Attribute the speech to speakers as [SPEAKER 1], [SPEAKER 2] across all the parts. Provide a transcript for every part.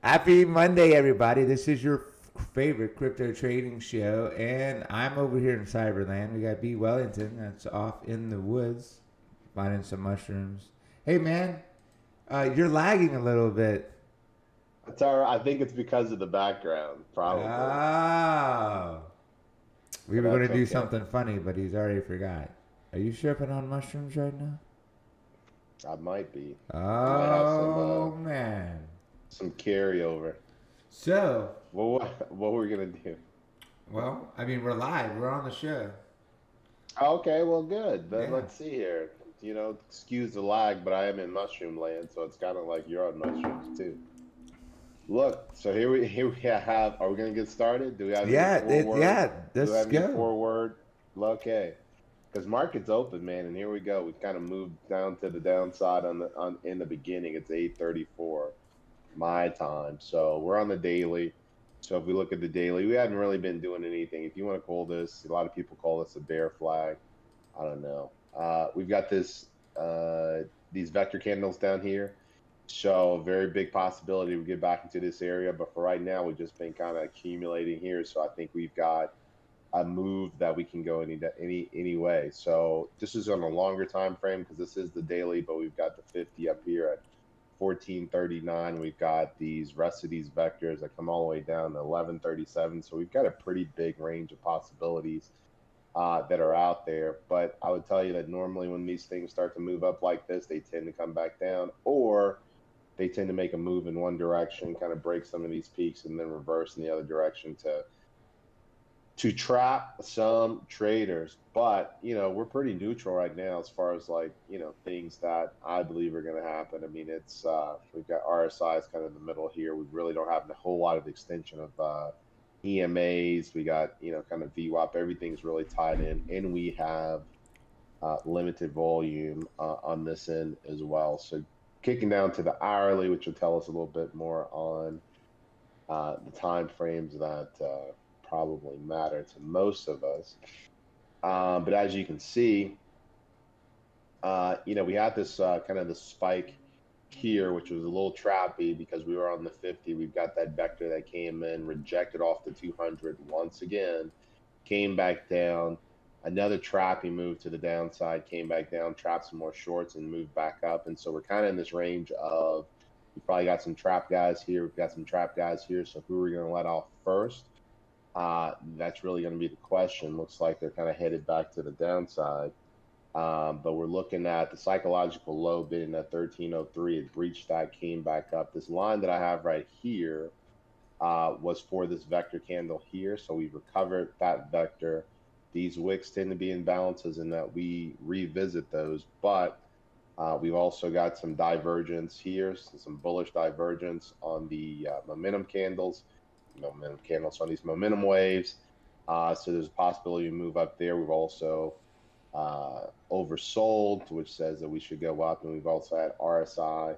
[SPEAKER 1] Happy Monday, everybody. This is your favorite crypto trading show, and I'm over here in Cyberland. We got B. Wellington that's off in the woods finding some mushrooms. Hey, man, you're lagging a little bit.
[SPEAKER 2] It's all right. I think it's because of the background, probably,
[SPEAKER 1] Oh. We
[SPEAKER 2] but
[SPEAKER 1] were going
[SPEAKER 2] that's
[SPEAKER 1] to do
[SPEAKER 2] okay.
[SPEAKER 1] something funny, but he's already forgot. Are you tripping on mushrooms right now?
[SPEAKER 2] I might be. I might have
[SPEAKER 1] Oh, man.
[SPEAKER 2] some carryover.
[SPEAKER 1] So,
[SPEAKER 2] What were we gonna do?
[SPEAKER 1] well, I mean, we're live. We're on the show.
[SPEAKER 2] Okay, well, good.
[SPEAKER 1] Yeah.
[SPEAKER 2] Let's see here. Excuse the lag, but I am in mushroom land, so it's kind of like you're on mushrooms too. Look, so here we have. Are we gonna get started? Do we have any forward?
[SPEAKER 1] Yeah,
[SPEAKER 2] Do we
[SPEAKER 1] let's
[SPEAKER 2] have any
[SPEAKER 1] go.
[SPEAKER 2] forward? Okay. Because market's open, man, and here we go. We kind of moved down to the downside on in the beginning. It's 8:34 my time, so we're on the daily. So if we look at the daily, we hadn't really been doing anything. If you want to call this, a lot of people call this a bear flag. I don't know. We've got these vector candles down here. So a very big possibility we get back into this area, but for right now, we've just been kind of accumulating here. So I think we've got a move that we can go any way. So this is on a longer time frame because this is the daily, but we've got the 50 up here at 1439. We've got these rest of these vectors that come all the way down to 1137. So we've got a pretty big range of possibilities that are out there. But I would tell you that normally when these things start to move up like this, they tend to come back down, or they tend to make a move in one direction, kind of break some of these peaks, and then reverse in the other direction to trap some traders. But we're pretty neutral right now as far as like things that I believe are going to happen. I mean, it's we've got RSI is kind of in the middle here. We really don't have a whole lot of extension of EMAs. We got kind of VWAP. Everything's really tied in, and we have limited volume on this end as well. So kicking down to the hourly, which will tell us a little bit more on the time frames that probably matter to most of us. But as you can see, we had this kind of the spike here, which was a little trappy because we were on the 50. We've got that vector that came in, rejected off the 200 once again, came back down. Another trappy move to the downside, came back down, trapped some more shorts, and moved back up. And so we're kind of in this range of we probably got some trap guys here. We've got some trap guys here. So who are we going to let off first? That's really going to be the question. Looks like they're kind of headed back to the downside. But we're looking at the psychological low being at 1303. It breached that, came back up. This line that I have right here was for this vector candle here. So we've recovered that vector. These wicks tend to be in balances in that we revisit those, but we've also got some divergence here, so some bullish divergence on the momentum candles on these momentum waves. So there's a possibility to move up there. We've also oversold, which says that we should go up, and we've also had RSI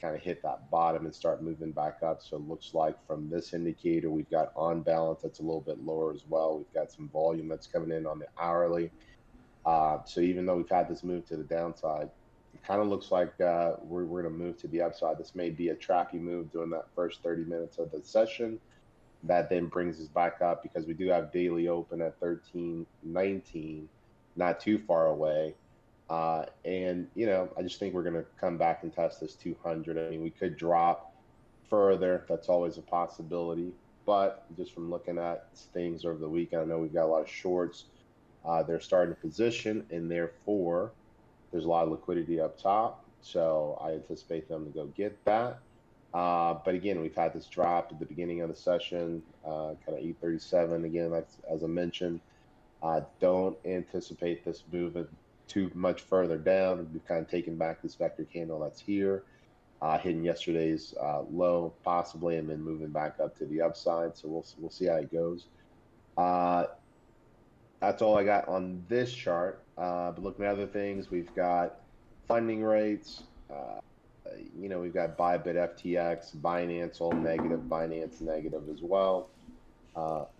[SPEAKER 2] kind of hit that bottom and start moving back up. So it looks like from this indicator, we've got on balance that's a little bit lower as well. We've got some volume that's coming in on the hourly. So even though we've had this move to the downside, it kind of looks like we're going to move to the upside. This may be a trappy move during that first 30 minutes of the session. That then brings us back up because we do have daily open at 1319, not too far away. And I just think we're going to come back and test this 200. I mean, we could drop further. That's always a possibility. But just from looking at things over the weekend, I know we've got a lot of shorts. They're starting to position, and therefore there's a lot of liquidity up top. So I anticipate them to go get that. But again, we've had this drop at the beginning of the session, kind of 837 again, as I mentioned. Don't anticipate this moving too much further down. We've kind of taken back this vector candle that's here, hitting yesterday's low possibly, and then moving back up to the upside. So we'll see how it goes. Uh, that's all I got on this chart. But looking at other things, we've got funding rates. We've got Bybit, FTX, Binance all negative, Binance negative as well. But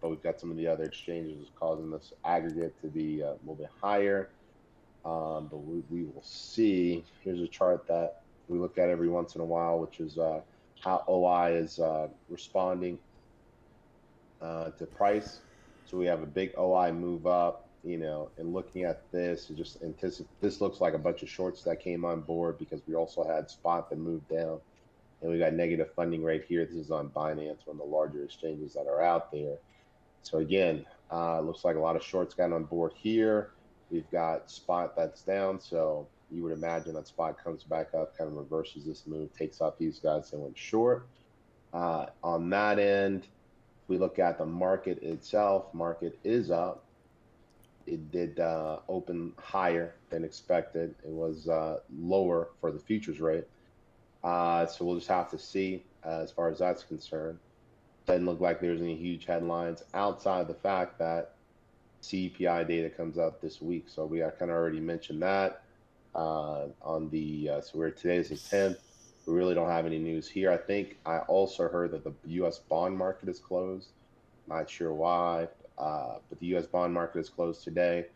[SPEAKER 2] we've got some of the other exchanges causing this aggregate to be a little bit higher. But we will see. Here's a chart that we look at every once in a while, which is how OI is responding to price. So we have a big OI move up, and looking at this, it just anticipate this looks like a bunch of shorts that came on board because we also had spot that moved down, and we got negative funding right here. This is on Binance, one of the larger exchanges that are out there. So again, looks like a lot of shorts got on board here. We've got spot that's down, so you would imagine that spot comes back up, kind of reverses this move, takes out these guys and went short. On that end, if we look at the market itself, market is up. It did open higher than expected. It was lower for the futures rate. So we'll just have to see as far as that's concerned. Doesn't look like there's any huge headlines outside the fact that CPI data comes out this week. So we kind of already mentioned that on the so we're today's the 10th. We really don't have any news here. I think I also heard that the U.S. bond market is closed. Not sure why, but the U.S. bond market is closed today.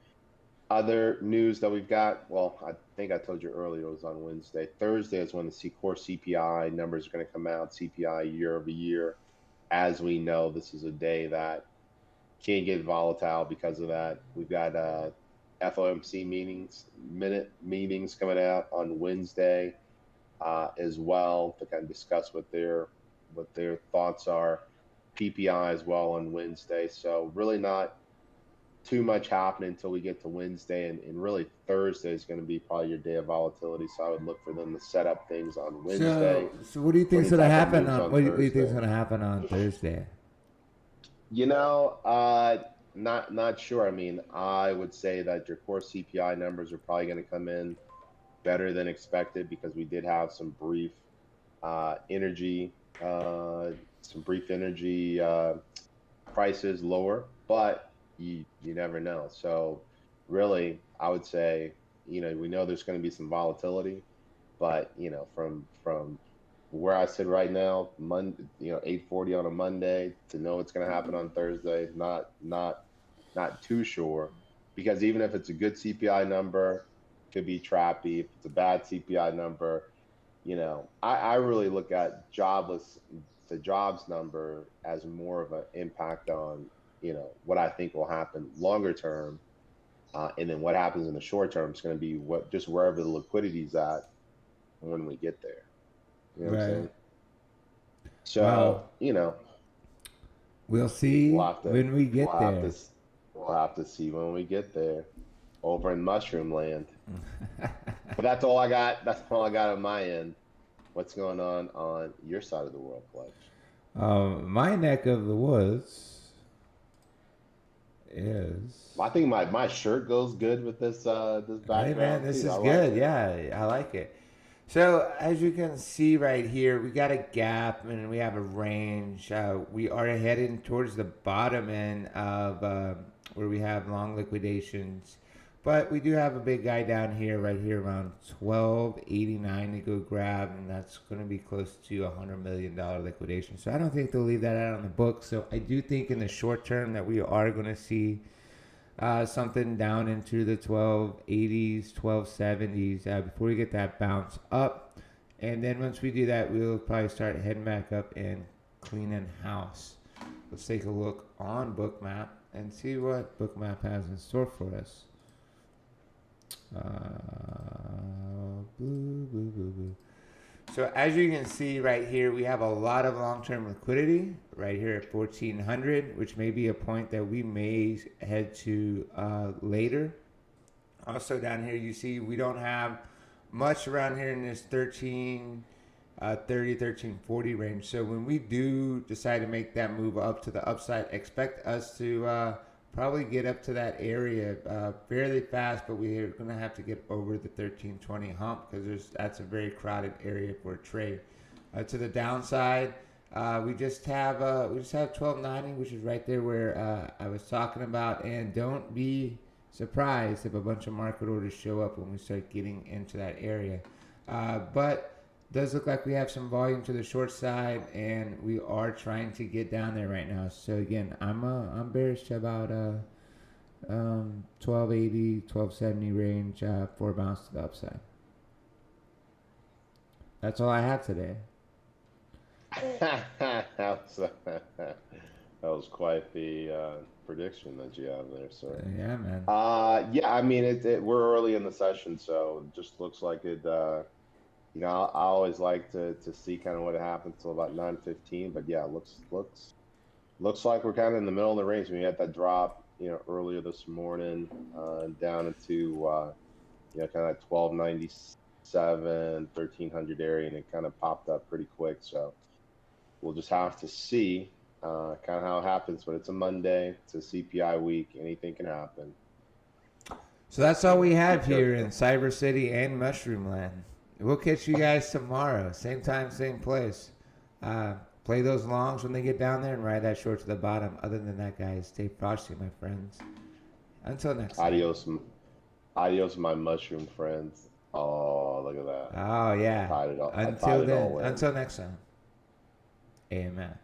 [SPEAKER 2] Other news that we've got, well, I think I told you earlier, it was on Wednesday. Thursday is when the core CPI numbers are going to come out, CPI year over year. As we know, this is a day that can get volatile because of that. We've got FOMC minute meetings coming out on Wednesday as well to kind of discuss what their thoughts are. PPI as well on Wednesday. So really not too much happening until we get to Wednesday, and really Thursday is going to be probably your day of volatility. So I would look for them to set up things on Wednesday.
[SPEAKER 1] So what do you
[SPEAKER 2] For
[SPEAKER 1] think is
[SPEAKER 2] any
[SPEAKER 1] going to
[SPEAKER 2] type of
[SPEAKER 1] happen
[SPEAKER 2] moves
[SPEAKER 1] on?
[SPEAKER 2] on
[SPEAKER 1] What do you think is
[SPEAKER 2] Thursday.
[SPEAKER 1] going to happen on Thursday?
[SPEAKER 2] Not sure. I mean, I would say that your core CPI numbers are probably going to come in better than expected because we did have energy, some brief energy prices lower, but you never know. So really, I would say, we know there's going to be some volatility, but from where I sit right now, Monday, 8:40 on a Monday, to know what's going to happen on Thursday, not too sure, because even if it's a good CPI number, could be trappy. If it's a bad CPI number, I really look at the jobs number as more of an impact on, what I think will happen longer term. And then what happens in the short term is going to be just wherever the liquidity's at when we get there. You know what I'm
[SPEAKER 1] Right.
[SPEAKER 2] saying?
[SPEAKER 1] Well,
[SPEAKER 2] So,
[SPEAKER 1] we'll
[SPEAKER 2] we'll
[SPEAKER 1] see
[SPEAKER 2] have to,
[SPEAKER 1] when we
[SPEAKER 2] we'll
[SPEAKER 1] get
[SPEAKER 2] have to,
[SPEAKER 1] there.
[SPEAKER 2] we'll have to see when we get there over in mushroom land. But that's all I got. That's all I got on my end. What's going on your side of the world, Pledge?
[SPEAKER 1] My neck of the woods is.
[SPEAKER 2] I think my shirt goes good with this
[SPEAKER 1] Hey man,
[SPEAKER 2] background
[SPEAKER 1] this
[SPEAKER 2] too. I
[SPEAKER 1] is
[SPEAKER 2] like
[SPEAKER 1] good.
[SPEAKER 2] it.
[SPEAKER 1] Yeah, I like it. So as you can see right here, we got a gap and we have a range. We are heading towards the bottom end of where we have long liquidations, but we do have a big guy down here, right here around 1289 to go grab, and that's going to be close to $100 million liquidation. So I don't think they'll leave that out on the book. So I do think in the short term that we are going to see something down into the 1280s, 1270s before we get that bounce up. And then once we do that, we'll probably start heading back up and cleaning house. Let's take a look on Bookmap and see what Bookmap has in store for us. Boo, boo, boo, boo. So as you can see right here, we have a lot of long-term liquidity right here at 1400, which may be a point that we may head to later. Also down here, you see we don't have much around here in this 1340 range. So when we do decide to make that move up to the upside, expect us to probably get up to that area fairly fast, but we're going to have to get over the 1320 hump because that's a very crowded area for a trade. To the downside, we just have 1290, which is right there where I was talking about. And don't be surprised if a bunch of market orders show up when we start getting into that area. But does look like we have some volume to the short side, and we are trying to get down there right now. So again, I'm bearish about 1280, 1270 range for a bounce to the upside. That's all I have today.
[SPEAKER 2] that was quite the prediction that you have there, sir.
[SPEAKER 1] Yeah, man.
[SPEAKER 2] Yeah, I mean, we're early in the session, so it just looks like it. I always like to see kind of what happens till about 9:15, but yeah, looks like we're kind of in the middle of the range. We had that drop, earlier this morning, down into kind of 1297, 1300 area, and it kind of popped up pretty quick. So we'll just have to see kind of how it happens. But it's a Monday, it's a CPI week, anything can happen.
[SPEAKER 1] So that's all we have
[SPEAKER 2] Keep
[SPEAKER 1] here
[SPEAKER 2] your
[SPEAKER 1] in Cyber City and Mushroom Land. We'll catch you guys tomorrow. Same time, same place. Play those longs when they get down there and ride that short to the bottom. Other than that, guys, stay frosty, my friends. Until next time.
[SPEAKER 2] adios, my mushroom friends. Oh, look at that.
[SPEAKER 1] Oh, yeah.
[SPEAKER 2] I tied it all in.
[SPEAKER 1] Until next time. Amen.